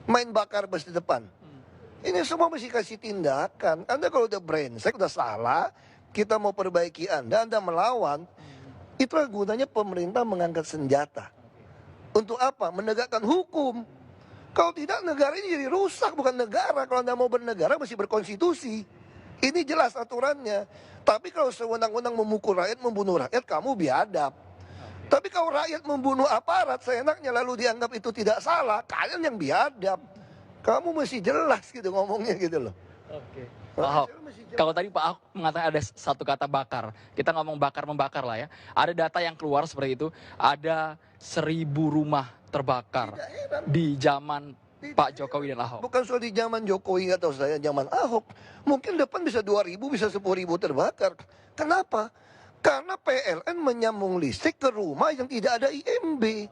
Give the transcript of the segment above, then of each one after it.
main bakar bus di depan. Ini semua mesti kasih tindakan. Anda kalau udah brengsek, udah salah, kita mau perbaiki Anda melawan, itulah gunanya pemerintah mengangkat senjata. Untuk apa? Menegakkan hukum. Kalau tidak, negara ini jadi rusak, bukan negara. Kalau Anda mau bernegara, mesti berkonstitusi. Ini jelas aturannya. Tapi kalau sewenang-wenang memukul rakyat, membunuh rakyat, kamu biadab. Tapi kalau rakyat membunuh aparat, seenaknya lalu dianggap itu tidak salah, kalian yang biadab. Kamu mesti jelas gitu ngomongnya gitu loh. Oke. Pak Ahok, kalau tadi Pak Ahok mengatakan ada satu kata bakar, kita ngomong bakar-membakar lah ya. Ada data yang keluar seperti itu, ada 1.000 rumah terbakar di zaman Pak Jokowi dan Ahok. Bukan soal di zaman Jokowi atau saya zaman Ahok. Mungkin depan bisa 2.000, bisa 10.000 terbakar. Kenapa? Karena PLN menyambung listrik ke rumah yang tidak ada IMB.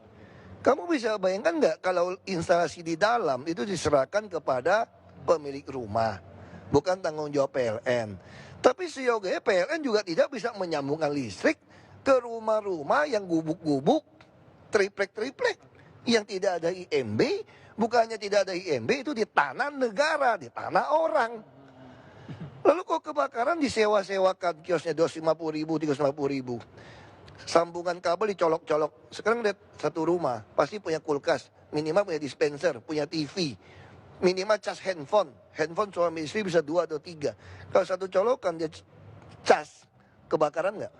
Kamu bisa bayangkan nggak kalau instalasi di dalam itu diserahkan kepada pemilik rumah, bukan tanggung jawab PLN. Tapi seyogianya PLN juga tidak bisa menyambungkan listrik ke rumah-rumah yang gubuk-gubuk, triplek-triplek, yang tidak ada IMB. Bukannya tidak ada IMB, itu di tanah negara, di tanah orang. Lalu kok kebakaran disewa-sewakan kiosnya 250.000, 350.000. Sambungan kabel dicolok-colok. Sekarang lihat satu rumah, pasti punya kulkas, minimal punya dispenser, punya TV, minimal cas handphone. Handphone suami istri bisa 2 atau 3. Kalau satu colokan dia cas, kebakaran nggak?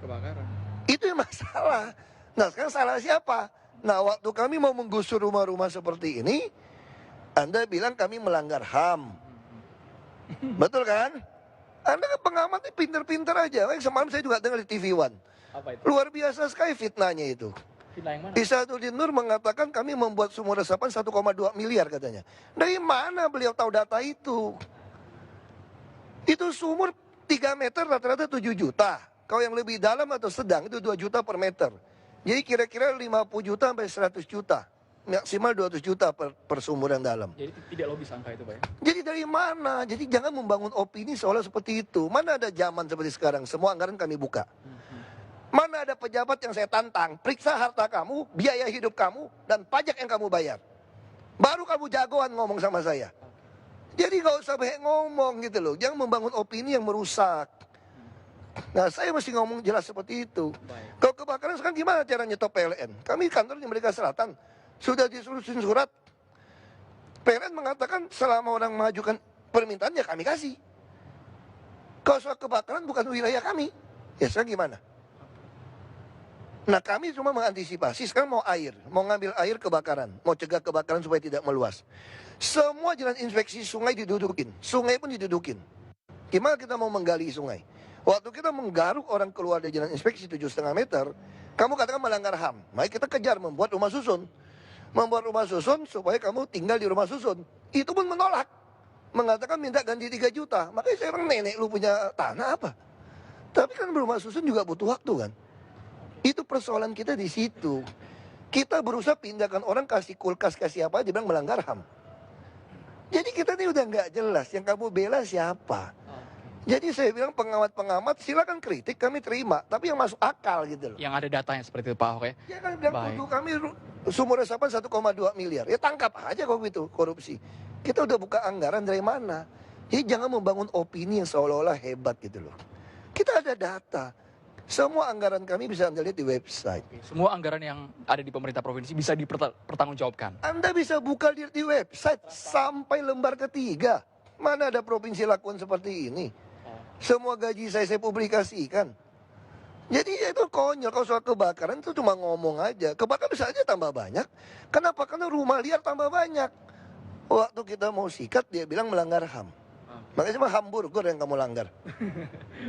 Kebakaran. Itu yang masalah. Nah sekarang salah siapa? Nah waktu kami mau menggusur rumah-rumah seperti ini, Anda bilang kami melanggar HAM. Betul kan? Anda kan pengamatnya pinter-pinter aja. Semalam saya juga dengar di TV One. Apa itu? Luar biasa sekali fitnahnya itu. Fitnah yang mana? Isaduddin Nur mengatakan kami membuat sumur resapan 1,2 miliar katanya. Dari mana beliau tahu data itu? Itu sumur 3 meter rata-rata 7 juta. Kalau yang lebih dalam atau sedang itu 2 juta per meter. Jadi kira-kira 50 juta sampai 100 juta. Maksimal 200 juta per sumur yang dalam. Jadi tidak logis angka itu Pak ya? Jadi dari mana? Jadi jangan membangun opini seolah seperti itu. Mana ada zaman seperti sekarang, semua anggaran kami buka. Mana ada pejabat yang saya tantang, periksa harta kamu, biaya hidup kamu, dan pajak yang kamu bayar. Baru kamu jagoan ngomong sama saya. Jadi gak usah banyak ngomong gitu loh. Jangan membangun opini yang merusak. Nah saya mesti ngomong jelas seperti itu. Kalau kebakaran sekarang gimana cara nyetop PLN? Kami kantor di Merdeka Selatan sudah disusun surat. PLN mengatakan selama orang mengajukan permintaan ya kami kasih. Kalau soal kebakaran bukan wilayah kami. Ya sekarang gimana? Nah kami cuma mengantisipasi, sekarang mau air, mau ngambil air kebakaran, mau cegah kebakaran supaya tidak meluas. Semua jalan inspeksi sungai didudukin, sungai pun didudukin. Gimana kita mau menggali sungai? Waktu kita menggaruk orang keluar dari jalan inspeksi 7,5 meter, kamu katakan melanggar HAM. Mari kita kejar membuat rumah susun. Membuat rumah susun supaya kamu tinggal di rumah susun. Itu pun menolak. Mengatakan minta ganti 3 juta. Makanya saya bilang nenek lu punya tanah apa? Tapi kan rumah susun juga butuh waktu kan. Itu persoalan kita di situ. Kita berusaha pindahkan orang kasih kulkas, kasih apa aja bilang melanggar HAM. Jadi kita ini udah nggak jelas. Yang kamu bela siapa? Jadi saya bilang pengamat-pengamat silakan kritik kami terima. Tapi yang masuk akal gitu loh. Yang ada datanya seperti itu Pak Ahok ya? Ya kan bilang tuduh kami sumur resapan 1,2 miliar. Ya tangkap aja kok gitu korupsi. Kita udah buka anggaran dari mana. Jadi jangan membangun opini yang seolah-olah hebat gitu loh. Kita ada data. Semua anggaran kami bisa Anda lihat di website. Semua anggaran yang ada di pemerintah provinsi bisa dipertanggungjawabkan. Anda bisa buka di website sampai lembar ketiga. Mana ada provinsi lakukan seperti ini? Semua gaji saya publikasikan. Jadi itu konyol. Kalau soal kebakaran itu cuma ngomong aja. Kebakaran bisa aja tambah banyak. Kenapa? Karena rumah liar tambah banyak. Waktu kita mau sikat dia bilang melanggar HAM. Makanya cuma hamburger yang kamu langgar.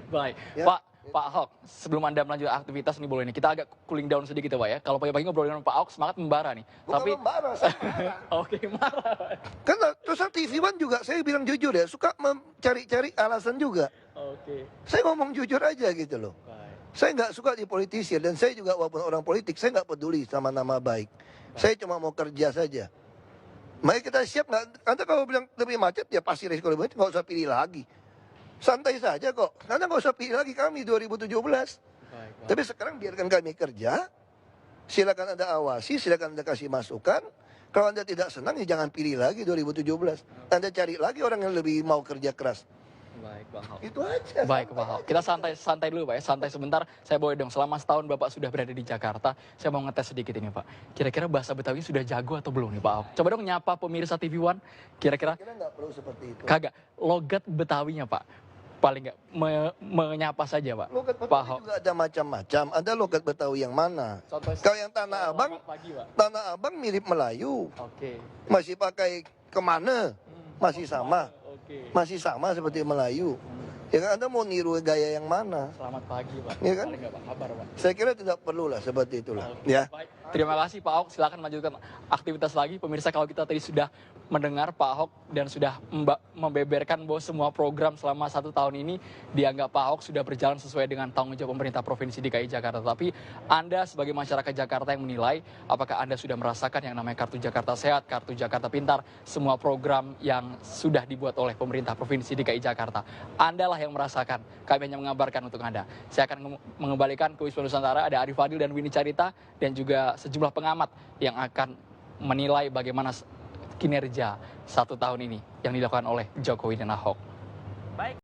Baik, Ya. Pak Ahok, sebelum Anda melanjutkan aktivitas nih boleh nih, kita agak cooling down sedikit ya Pak ya. Kalau pagi-pagi ngobrol dengan Pak Ahok semangat membara nih. Bukan membara, saya marah. Oke, marah. Karena terus TV One juga saya bilang jujur ya, suka mencari-cari alasan juga. Oke. Saya ngomong jujur aja gitu loh. Saya nggak suka dipolitisir dan saya juga walaupun orang politik, saya nggak peduli sama nama baik. Saya cuma mau kerja saja. Mari kita siap nggak? Anda kalau bilang lebih macet ya pasti resiko lebih macet, nggak usah pilih lagi. Santai saja kok. Anda nggak usah pilih lagi kami 2017. Tapi sekarang biarkan kami kerja. Silakan Anda awasi, silakan Anda kasih masukan. Kalau Anda tidak senang, ya jangan pilih lagi 2017. Anda cari lagi orang yang lebih mau kerja keras. Baik, Pak Ahok. Itu aja. Baik, Pak Ahok. Kita santai dulu, Pak ya. Santai sebentar. Saya boleh dong, selama setahun Bapak sudah berada di Jakarta, saya mau ngetes sedikit ini, Pak. Kira-kira bahasa Betawi sudah jago atau belum nih, Pak Ahok? Coba dong nyapa pemirsa TV One. Kira-kira Kira nggak perlu seperti itu. kagak logat Betawinya, Pak. Paling nggak menyapa saja, Pak. Logat Pak Betawi Ahok. juga ada macam-macam. Ada logat Betawi yang mana? Contoh Kalau yang Tanah Abang, selamat pagi, Pak. Tanah Abang mirip Melayu. Oke. Masih pakai kemana? Masih sama. Oke. Masih sama seperti Melayu. Ya kan, Anda mau niru gaya yang mana? Selamat pagi, Pak. Iya kan? Paling nggak, Pak, kabar, Pak. Saya kira tidak perlu lah seperti itulah. Ya. Baik. Terima kasih Pak Ahok, silakan lanjutkan aktivitas lagi. Pemirsa, kalau kita tadi sudah mendengar Pak Ahok dan sudah membeberkan bahwa semua program selama 1 tahun ini dianggap Pak Ahok sudah berjalan sesuai dengan tanggung jawab pemerintah Provinsi DKI Jakarta. Tapi Anda sebagai masyarakat Jakarta yang menilai apakah Anda sudah merasakan yang namanya Kartu Jakarta Sehat, Kartu Jakarta Pintar, semua program yang sudah dibuat oleh pemerintah Provinsi DKI Jakarta. Anda lah yang merasakan, kami hanya mengabarkan untuk Anda. Saya akan mengembalikan ke Wisma Nusantara, ada Arif Fadil dan Winnie Carita, dan juga sejumlah pengamat yang akan menilai bagaimana kinerja 1 tahun ini yang dilakukan oleh Jokowi dan Ahok.